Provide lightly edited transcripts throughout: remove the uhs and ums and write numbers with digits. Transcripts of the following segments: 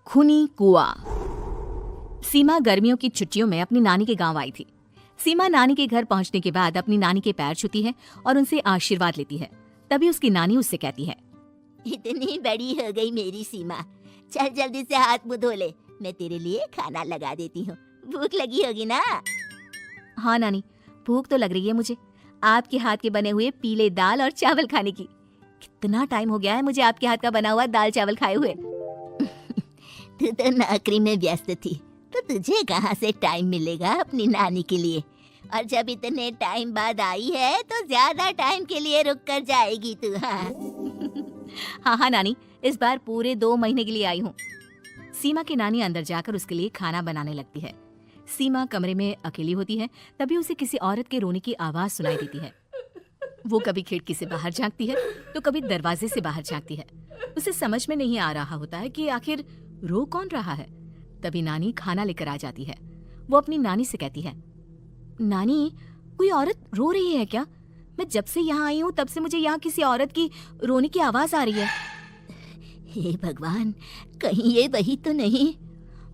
खूनी कुआं। सीमा गर्मियों की छुट्टियों में अपनी नानी के गांव आई थी। सीमा नानी के घर पहुंचने के बाद अपनी नानी के पैर छूती है और उनसे आशीर्वाद लेती है। तभी उसकी नानी उससे कहती है, इतनी बड़ी हो गई मेरी सीमा, चल जल्दी से हाथ मुंह धो ले, मैं तेरे लिए खाना लगा देती हूँ। भूख लगी होगी ना? हाँ नानी, भूख तो लग रही है मुझे, आपके हाथ के बने हुए पीले दाल और चावल खाने की। कितना टाइम हो गया है मुझे आपके हाथ का बना हुआ दाल चावल खाए हुए। तू तो नौकरी में व्यस्त थी, तो तुझे कहाँ से टाइम मिलेगा अपनी नानी के लिए? और जब इतने टाइम बाद आई है तो ज्यादा टाइम के लिए रुक कर जाएगी तू। हाँ हाँ नानी, इस बार पूरे 2 महीने के लिए आई हूँ। सीमा की नानी अंदर जाकर उसके लिए खाना बनाने लगती है। सीमा कमरे में अकेली होती है, तभी उसे किसी औरत के रोने की आवाज सुनाई देती है। वो कभी खिड़की से बाहर झांकती है तो कभी दरवाजे से बाहर झांकती है। उसे समझ में नहीं आ रहा होता है कि आखिर रो कौन रहा है। तभी नानी खाना लेकर आ जाती है। वो अपनी नानी से कहती है, नानी, कोई औरत रो रही है क्या? मैं जब से यहाँ आई हूँ तब से मुझे यहाँ किसी औरत की रोने की आवाज आ रही है। हे भगवान, कहीं ये वही तो नहीं?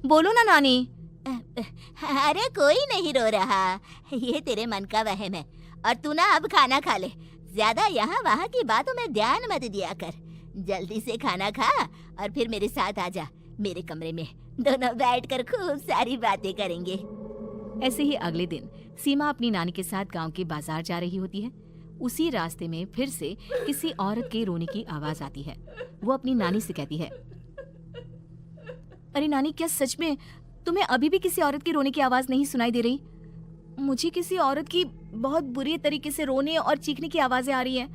बोलो ना नानी। अरे कोई नहीं रो रहा, ये तेरे मन का वहम है। और तू ना अब खाना खा ले, ज्यादा यहाँ वहाँ की बातों में ध्यान मत दिया कर। जल्दी से खाना खा और फिर मेरे साथ आ जा मेरे कमरे में, दोनों बैठकर खूब सारी बातें करेंगे। ऐसे ही अगले दिन सीमा अपनी नानी के साथ गांव के बाजार जा रही होती है। उसी रास्ते में फिर से किसी औरत के रोने की आवाज आती है। वो अपनी नानी से कहती है, अरे नानी, क्या सच में तुम्हें अभी भी किसी औरत की रोने की आवाज नहीं सुनाई दे रही? मुझे किसी औरत की बहुत बुरी तरीके से रोने और चीखने की आवाजें आ रही हैं।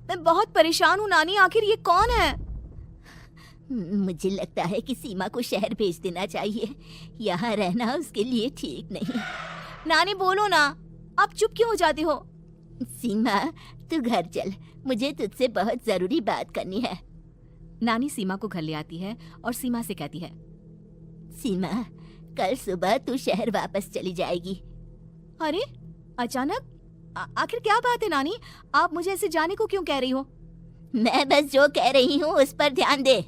मैं बहुत परेशान हूँ नानी, आखिर ये कौन है? मुझे लगता है कि सीमा को शहर भेज देना चाहिए, यहाँ रहना उसके लिए ठीक नहीं। नानी बोलो ना, आप चुप क्यों हो जाती हो? सीमा, तू घर चल, मुझे तुझसे बहुत जरूरी बात करनी है। नानी सीमा को घर ले आती है और सीमा से कहती है, सीमा, कल सुबह तू शहर वापस चली जाएगी। अरे अचानक? आखिर क्या बात है नानी, आप मुझे ऐसे जाने को क्यों कह रही हो? मैं बस जो कह रही हूँ उस पर ध्यान दे।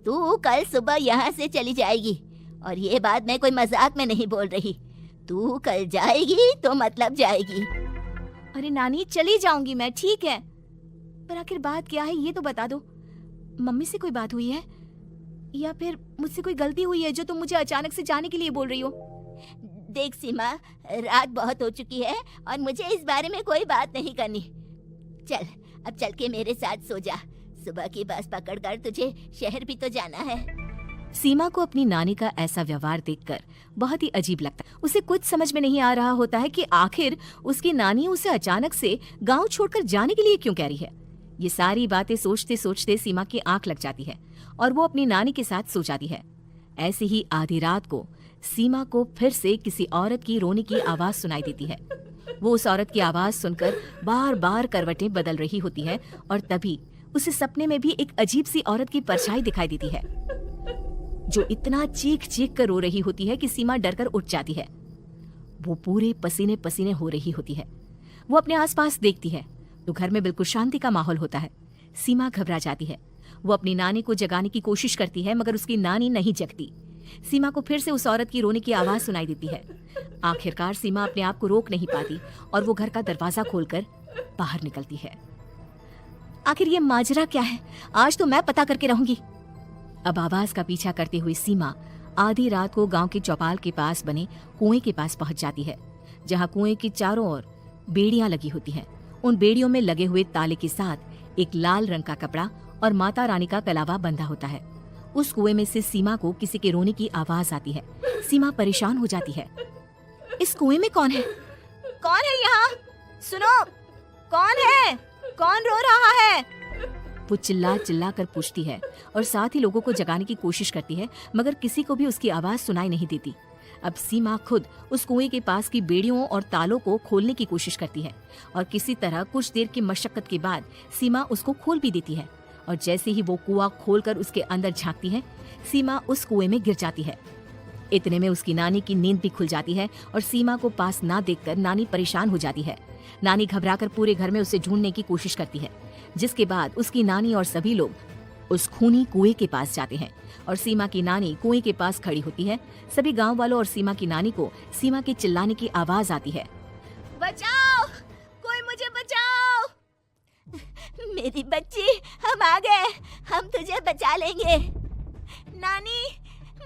तू कल सुबह यहाँ से चली जाएगी, और ये बात मैं कोई मजाक में नहीं बोल रही। तू कल जाएगी तो मतलब जाएगी। अरे नानी, चली जाऊंगी मैं, ठीक है, पर आखिर बात क्या है ये तो बता दो। मम्मी से कोई बात हुई है या फिर मुझसे कोई गलती हुई है जो तुम मुझे अचानक से जाने के लिए बोल रही हो? देख सीमा, रात बहुत हो चुकी है और मुझे इस बारे में कोई बात नहीं करनी। चल, अब चल के मेरे साथ सो जा, सुबह की बस पकड़कर तुझे शहर भी तो जाना है। सीमा को अपनी नानी का ऐसा व्यवहार देखकर बहुत ही अजीब लगता है। उसे कुछ समझ में नहीं आ रहा होता है कि आखिर उसकी नानी उसे अचानक से गांव छोड़कर जाने के लिए क्यों कह रही है। ये सारी बातें सोचते सोचते सीमा की आंख लग जाती है और वो अपनी नानी के साथ सो जाती है। ऐसे ही आधी रात को सीमा को फिर से किसी औरत की रोने की आवाज सुनाई देती है। वो उस औरत की आवाज सुनकर बार बार करवटें बदल रही होती है और तभी उसे सपने में भी एक अजीब सी औरत की परछाई दिखाई देती है जो इतना चीख चीख कर रो रही होती है कि सीमा डरकर उठ जाती है। वो पूरे पसीने पसीने हो रही होती है। वो अपने आसपास देखती है तो घर में बिल्कुल शांति का माहौल होता है। सीमा घबरा जाती है। वो अपनी नानी को जगाने की कोशिश करती है मगर उसकी नानी नहीं जगती। सीमा को फिर से उस औरत की रोने की आवाज सुनाई देती है। आखिरकार सीमा अपने आप को रोक नहीं पाती और वो घर का दरवाजा खोलकर बाहर निकलती है। आखिर ये माजरा क्या है, आज तो मैं पता करके रहूंगी। अब आवाज का पीछा करते हुए सीमा आधी रात को गांव के चौपाल के पास बने कुएं के पास पहुंच जाती है, जहां कुएं की चारों ओर बेड़ियां लगी होती हैं। उन बेड़ियों में लगे हुए ताले के साथ एक लाल रंग का कपड़ा और माता रानी का कलावा बंधा होता है। उस कुएं में से सीमा को किसी के रोने की आवाज आती है। सीमा परेशान हो जाती है। इस कुएं में कौन है? कौन है यहाँ? सुनो, कौन है? कौन रो रहा है? वो चिल्ला चिल्ला कर पूछती है और साथ ही लोगों को जगाने की कोशिश करती है मगर किसी को भी उसकी आवाज सुनाई नहीं देती। अब सीमा खुद उस कुएं के पास की बेड़ियों और तालों को खोलने की कोशिश करती है और किसी तरह कुछ देर की मशक्कत के बाद सीमा उसको खोल भी देती है। और जैसे ही वो कुआं खोलकर उसके अंदर झांकती है, सीमा उस कुएं में गिर जाती है। इतने में उसकी नानी की नींद भी खुल जाती है और सीमा को पास ना देखकर नानी परेशान हो जाती है। नानी घबराकर पूरे घर में उसे ढूंढने की कोशिश करती है, जिसके बाद उसकी नानी और सभी लोग उस खूनी कुएं के पास जाते हैं और सीमा की नानी कुएं के पास खड़ी होती है। सभी गांव वालों और सीमा की नानी को सीमा के चिल्लाने की आवाज आती है। बचाओ, कोई मुझे बचाओ। मेरी बच्ची, हम आ गए, हम तुझे बचा लेंगे। नानी,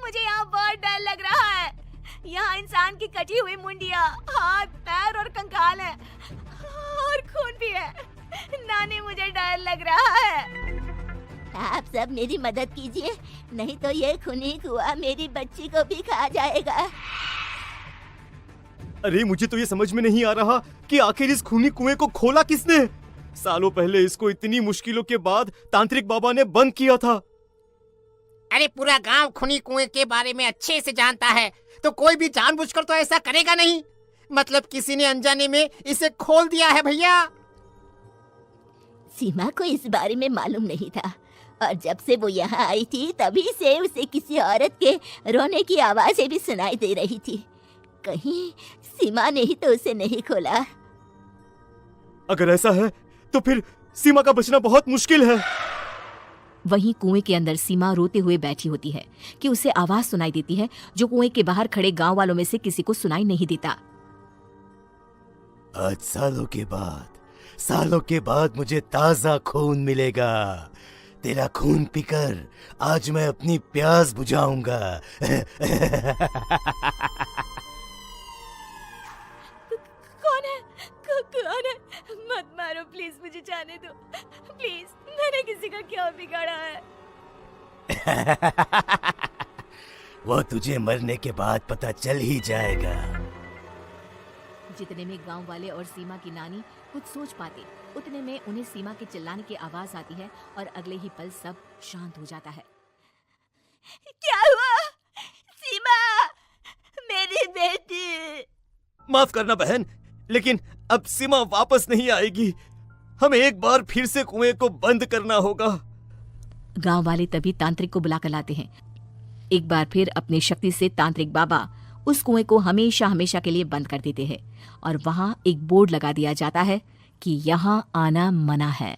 मुझे यहाँ बहुत डर लग रहा है। यहाँ इंसान की कटी हुई मुंडिया, हाथ, पैर और कंकाल है और खून भी है। नानी, मुझे डर लग रहा है। आप सब मेरी मदद कीजिए, नहीं तो ये खूनी कुआं मेरी बच्ची को भी खा जाएगा। अरे मुझे तो ये समझ में नहीं आ रहा कि आखिर इस खूनी कुएं को खोला किसने। सालों पहले इसको इतनी मुश्किलों के बाद तांत्रिक बाबा ने बंद किया था। अरे पूरा गांव खूनी कुएं के बारे में अच्छे से जानता है, तो कोई भी जानबूझकर तो ऐसा करेगा नहीं। मतलब किसी ने अनजाने में इसे खोल दिया है भैया। सीमा को इस बारे में मालूम नहीं था और जब से वो यहाँ आई थी तभी से उसे किसी औरत के रोने की आवाजें भी सुनाई दे रही थी। कहीं सीमा ने ही तो उसे नहीं खोला। अगर ऐसा है तो फिर सीमा का बचना बहुत मुश्किल है। वहीं कुएं के अंदर सीमा रोते हुए बैठी होती है कि उसे आवाज सुनाई देती है जो कुएं के बाहर खड़े गांव वालों में से किसी को सुनाई नहीं देता। आज सालों के बाद मुझे ताजा खून मिलेगा। तेरा खून पीकर आज मैं अपनी प्यास बुझाऊंगा। कौन है? कौन है? मत मारो प्लीज, मुझे जाने दो प्लीज। मैंने किसी का क्या बिगाड़ा है? वो तुझे मरने के बाद पता चल ही जाएगा। जितने में गांव वाले और सीमा की नानी कुछ सोच पाते, उतने में उन्हें सीमा के चिल्लाने की आवाज आती है और अगले ही पल सब शांत हो जाता है। क्या हुआ? सीमा, मेरी बेटी। माफ करना बहन, लेकिन अब सीमा वापस नहीं आएगी। हमें एक बार फिर से कुएं को बंद करना होगा। गांव वाले तभी तांत्रिक को बुलाकर लाते हैं। एक बार फिर अपनी शक्ति से तांत्रिक बाबा उस कुएं को हमेशा हमेशा के लिए बंद कर देते हैं और वहां एक बोर्ड लगा दिया जाता है कि यहाँ आना मना है।